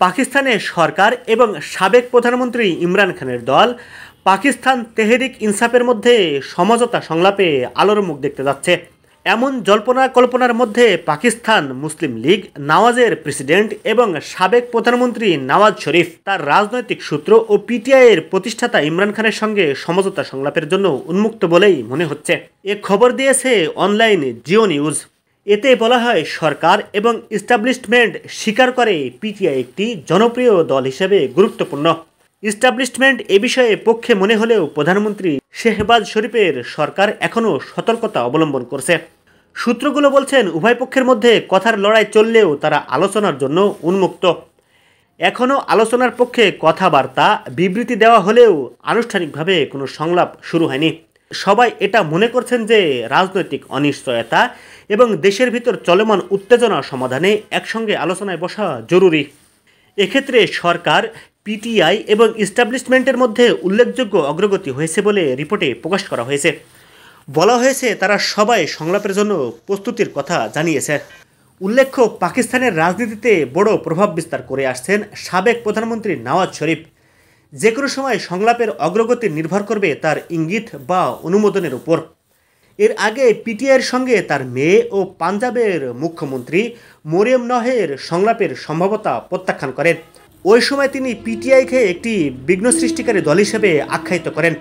পাকিস্তানের সরকার এবং সাবেক প্রধানমন্ত্রী ইমরান খানের দল পাকিস্তান তেহরিক ইনসাফের মধ্যে সমঝোতা সংলাপে আলোর মুখ দেখতে যাচ্ছে। এমন জল্পনা কল্পনার মধ্যে পাকিস্তান মুসলিম লীগ, নওয়াজের প্রেসিডেন্ট এবং সাবেক প্রধানমন্ত্রী নওয়াজ শরীফ তার রাজনৈতিক সূত্র ও পিটিআইয়ের প্রতিষ্ঠাতা ইমরান খানের সঙ্গে সমঝোতা সংলাপের জন্য উন্মুক্ত বলেই মনে হচ্ছে। এ খবর দিয়েছে অনলাইন জিও নিউজ। এতে বলা হয়, সরকার এবং ইস্টাবলিশমেন্ট স্বীকার করে পিটিআই একটি জনপ্রিয় দল হিসেবে গুরুত্বপূর্ণ। ইস্টাবলিশমেন্ট এ বিষয়ে পক্ষে মনে হলেও প্রধানমন্ত্রী শেহবাজ শরীফের সরকার এখনও সতর্কতা অবলম্বন করছে। সূত্রগুলো বলছেন, উভয় পক্ষের মধ্যে কথার লড়াই চললেও তারা আলোচনার জন্য উন্মুক্ত। এখনও আলোচনার পক্ষে কথাবার্তা, বিবৃতি দেওয়া হলেও আনুষ্ঠানিকভাবে কোনো সংলাপ শুরু হয়নি। সবাই এটা মনে করছেন যে রাজনৈতিক অনিশ্চয়তা এবং দেশের ভিতর চলমান উত্তেজনা সমাধানে একসঙ্গে আলোচনায় বসা জরুরি। এক্ষেত্রে সরকার, পিটিআই এবং ইস্টাবলিশমেন্টের মধ্যে উল্লেখযোগ্য অগ্রগতি হয়েছে বলে রিপোর্টে প্রকাশ করা হয়েছে। বলা হয়েছে, তারা সবাই সংলাপের জন্য প্রস্তুতির কথা জানিয়েছে। উল্লেখ্য, পাকিস্তানের রাজনীতিতে বড় প্রভাব বিস্তার করে আসছেন সাবেক প্রধানমন্ত্রী নওয়াজ শরীফ। যে কোনো সময় সংলাপের অগ্রগতি নির্ভর করবে তার ইঙ্গিত বা অনুমোদনের উপর। এর আগে পিটিআইয়ের সঙ্গে তার মেয়ে ও পাঞ্জাবের মুখ্যমন্ত্রী মরিয়ম নওয়াজের সংলাপের সম্ভাব্যতা প্রত্যাখ্যান করেন। ওই সময় তিনি পিটিআইকে একটি বিঘ্ন সৃষ্টিকারী দল হিসেবে আখ্যায়িত করেন।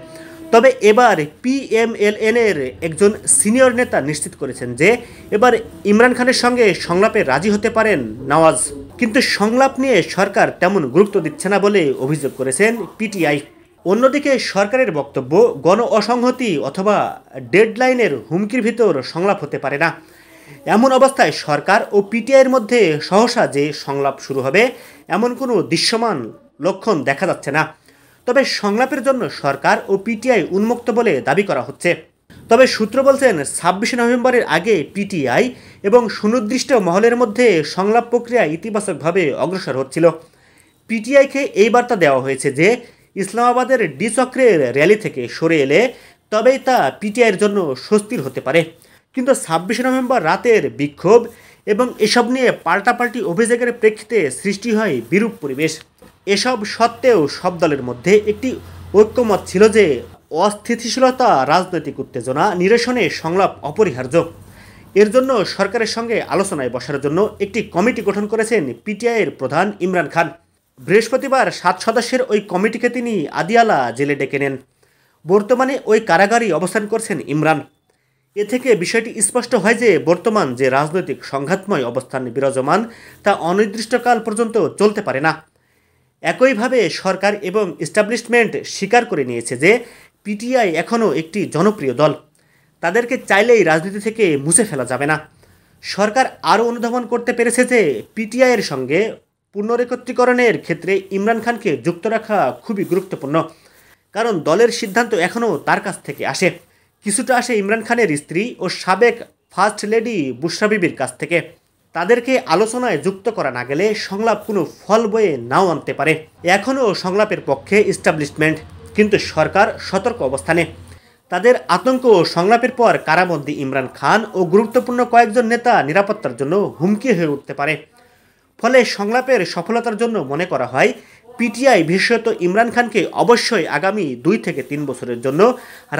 তবে এবার পিএমএলএনের একজন সিনিয়র নেতা নিশ্চিত করেছেন যে এবার ইমরান খানের সঙ্গে সংলাপে রাজি হতে পারেন নওয়াজ। কিন্তু সংলাপ নিয়ে সরকার তেমন গুরুত্ব দিচ্ছে না বলে অভিযোগ করেছেন পিটিআই। অন্যদিকে সরকারের বক্তব্য, গণ অসংহতি অথবা ডেডলাইনের হুমকির ভিতর সংলাপ হতে পারে না। এমন অবস্থায় সরকার ও পিটিআইয়ের মধ্যে সহসা যে সংলাপ শুরু হবে এমন কোনো দৃশ্যমান লক্ষণ দেখা যাচ্ছে না। তবে সংলাপের জন্য সরকার ও পিটিআই উন্মুক্ত বলে দাবি করা হচ্ছে। তবে সূত্র বলছেন, ২৬শে নভেম্বরের আগে পিটিআই এবং সুনির্দিষ্ট মহলের মধ্যে সংলাপ প্রক্রিয়া ইতিবাচকভাবে অগ্রসর হচ্ছিল। পিটিআইকে এই বার্তা দেওয়া হয়েছে যে ইসলামাবাদের চক্রের র্যালি থেকে সরে এলে তবেই তা পিটিআইয়ের জন্য স্বস্তির হতে পারে। কিন্তু ২৬শে নভেম্বর রাতের বিক্ষোভ এবং এসব নিয়ে পাল্টাপাল্টি অভিযোগের প্রেক্ষিতে সৃষ্টি হয় বিরূপ পরিবেশ। এসব সত্ত্বেও সব দলের মধ্যে একটি ঐক্যমত ছিল যে অস্থিতিশীলতা, রাজনৈতিক উত্তেজনা নিরসনে সংলাপ অপরিহার্য। এর জন্য সরকারের সঙ্গে আলোচনায় বসার জন্য একটি কমিটি গঠন করেছেন পিটিআইয়ের প্রধান ইমরান খান। বৃহস্পতিবার ৭ সদস্যের ওই কমিটিকে তিনি আদিয়ালা জেলে ডেকে নেন। বর্তমানে ওই কারাগারেই অবস্থান করছেন ইমরান। এ থেকে বিষয়টি স্পষ্ট হয় যে বর্তমান যে রাজনৈতিক সংঘাতময় অবস্থান বিরাজমান তা অনির্দিষ্টকাল পর্যন্ত চলতে পারে না। একইভাবে সরকার এবং এস্টাবলিশমেন্ট স্বীকার করে নিয়েছে যে পিটিআই এখনও একটি জনপ্রিয় দল। তাদেরকে চাইলেই রাজনীতি থেকে মুছে ফেলা যাবে না। সরকার আরও অনুধাবন করতে পেরেছে যে পিটিআইয়ের সঙ্গে পুনরেকত্রীকরণের ক্ষেত্রে ইমরান খানকে যুক্ত রাখা খুবই গুরুত্বপূর্ণ, কারণ দলের সিদ্ধান্ত এখনও তার কাছ থেকে আসে। কিছুটা আসে ইমরান খানের স্ত্রী ও সাবেক ফার্স্ট লেডি বুশরা বিবির কাছ থেকে। তাদেরকে আলোচনায় যুক্ত করা না গেলে সংলাপ কোনো ফল বয়ে নাও আনতে পারে। এখনও সংলাপের পক্ষে এস্টাবলিশমেন্ট, কিন্তু সরকার সতর্ক অবস্থানে। তাদের আতঙ্ক, সংলাপের পর কারাবন্দী ইমরান খান ও গুরুত্বপূর্ণ কয়েকজন নেতা নিরাপত্তার জন্য হুমকি হয়ে উঠতে পারে। ফলে সংলাপের সফলতার জন্য মনে করা হয় পিটিআই, বিশেষত ইমরান খানকে অবশ্যই আগামী ২ থেকে ৩ বছরের জন্য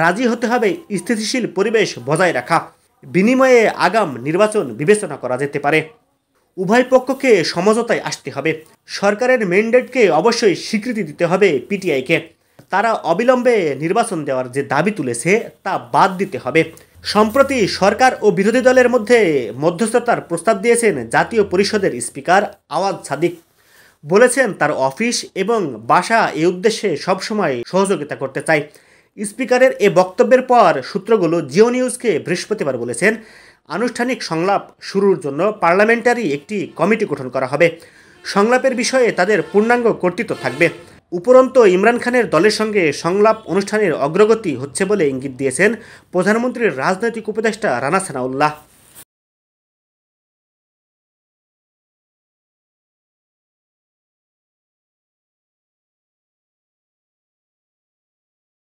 রাজি হতে হবে স্থিতিশীল পরিবেশ বজায় রাখা। বিনিময়ে আগাম নির্বাচন বিবেচনা করা যেতে পারে। উভয় পক্ষকে সমঝোতায় আসতে হবে। সরকারের ম্যান্ডেটকে অবশ্যই স্বীকৃতি দিতে হবে পিটিআইকে। তারা অবিলম্বে নির্বাচন দেওয়ার যে দাবি তুলেছে তা বাদ দিতে হবে। সম্প্রতি সরকার ও বিরোধী দলের মধ্যে মধ্যস্থতার প্রস্তাব দিয়েছেন জাতীয় পরিষদের স্পিকার আওয়াজ সাদিক। বলেছেন তার অফিস এবং বাসা এ উদ্দেশ্যে সবসময় সহযোগিতা করতে চায়। স্পিকারের এ বক্তব্যের পর সূত্রগুলো জিও নিউজকে বৃহস্পতিবার বলেছেন, আনুষ্ঠানিক সংলাপ শুরুর জন্য পার্লামেন্টারি একটি কমিটি গঠন করা হবে। সংলাপের বিষয়ে তাদের পূর্ণাঙ্গ কর্তৃত্ব থাকবে। উপরন্তু ইমরান খানের দলের সঙ্গে সংলাপ অনুষ্ঠানের অগ্রগতি হচ্ছে বলে ইঙ্গিত দিয়েছেন প্রধানমন্ত্রীর রাজনৈতিক উপদেষ্টা রানা সানাউল্লাহ।